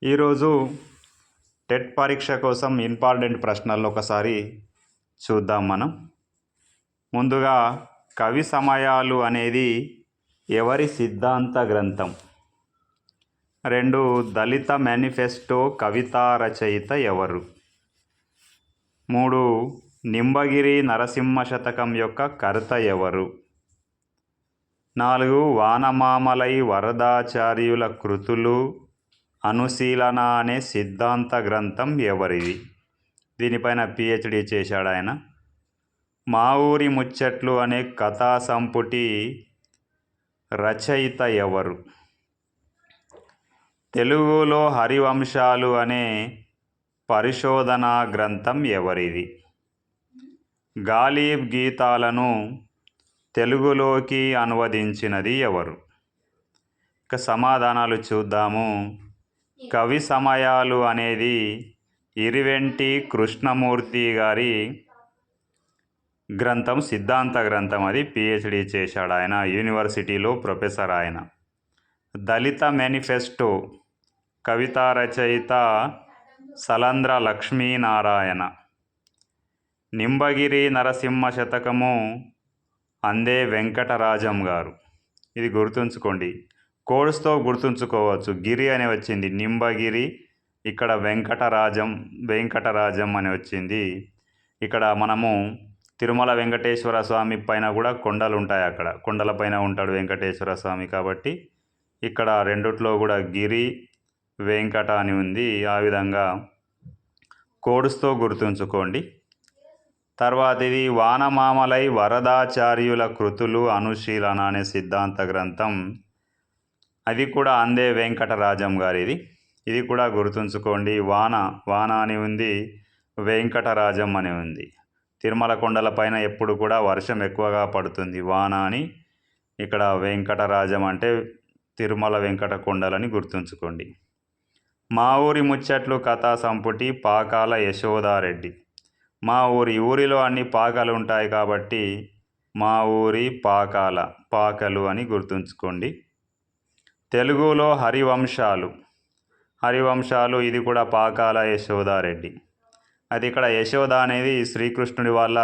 ఈరోజు టెట్ పరీక్ష కోసం ఇంపార్టెంట్ ప్రశ్నలు ఒకసారి చూద్దాం మనం. ముందుగా కవి సమయాలు అనేది ఎవరి సిద్ధాంత గ్రంథం? 2 దళిత మేనిఫెస్టో కవితా రచయిత ఎవరు? 3 నింబగిరి నరసింహ శతకం యొక్క కర్త ఎవరు? 4 వానమామలై వరదాచార్యుల కృతులు అనుశీలన అనే సిద్ధాంత గ్రంథం ఎవరిది? దీనిపైన పిహెచ్డి చేశాడు ఆయన. మా ఊరి ముచ్చట్లు అనే కథా సంపుటి రచయిత ఎవరు? తెలుగులో హరివంశాలు అనే పరిశోధనా గ్రంథం ఎవరిది? గాలిబ్ గీతాలను తెలుగులోకి అనువదించినది ఎవరు? ఇక సమాధానాలు చూద్దాము. కవి సమయాలు అనేది ఇరివెంటి కృష్ణమూర్తి గారి గ్రంథం, సిద్ధాంత గ్రంథం. అది పిహెచ్డి చేశాడు ఆయన, యూనివర్సిటీలో ప్రొఫెసర్ ఆయన. దళిత మేనిఫెస్టో కవితా రచయిత సలంద్ర లక్ష్మీనారాయణ. నింబగిరి నరసింహ శతకము అందే వెంకటరాజం గారు. ఇది గుర్తుంచుకోండి, కోడ్స్తో గుర్తుంచుకోవచ్చు. గిరి అని వచ్చింది నింబగిరి, ఇక్కడ వెంకటరాజం అని వచ్చింది. ఇక్కడ మనము తిరుమల వెంకటేశ్వర స్వామి పైన కూడా కొండలు ఉంటాయి, అక్కడ కొండల పైన ఉంటాడు వెంకటేశ్వర స్వామి. కాబట్టి ఇక్కడ రెండిట్లో కూడా గిరి వెంకట అని ఉంది. ఆ విధంగా కోడ్స్తో గుర్తుంచుకోండి. తర్వాత ఇది వానమామలై వరదాచార్యుల కృతులు అనుశీలన అనే సిద్ధాంత గ్రంథం. అది కూడా అందే వెంకటరాజం గారిది. ఇది కూడా గుర్తుంచుకోండి. వాన అని ఉంది, వెంకటరాజం అని ఉంది. తిరుమల కొండల పైన ఎప్పుడు కూడా వర్షం ఎక్కువగా పడుతుంది, వాన అని. ఇక్కడ వెంకటరాజం అంటే తిరుమల వెంకట కొండలని గుర్తుంచుకోండి. మా ఊరి ముచ్చట్లు కథా సంపుటి పాకాల యశోదారెడ్డి. మా ఊరిలో అన్ని పాకలు ఉంటాయి కాబట్టి మా ఊరి పాకలు అని గుర్తుంచుకోండి. తెలుగులో హరివంశాలు ఇది కూడా పాకాల యశోదారెడ్డి. అది ఇక్కడ యశోద అనేది శ్రీకృష్ణుడి వాళ్ళ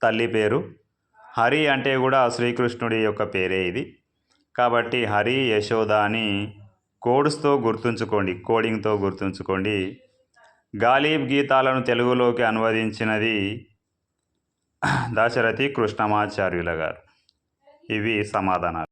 తల్లి పేరు. హరి అంటే కూడా శ్రీకృష్ణుడి యొక్క పేరే ఇది. కాబట్టి హరి యశోద అని కోడ్స్తో గుర్తుంచుకోండి, కోడింగ్తో గుర్తుంచుకోండి. గాలిబ్ గీతాలను తెలుగులోకి అనువదించినది దాశరథి కృష్ణమాచార్యుల గారు. ఇవి సమాధానాలు.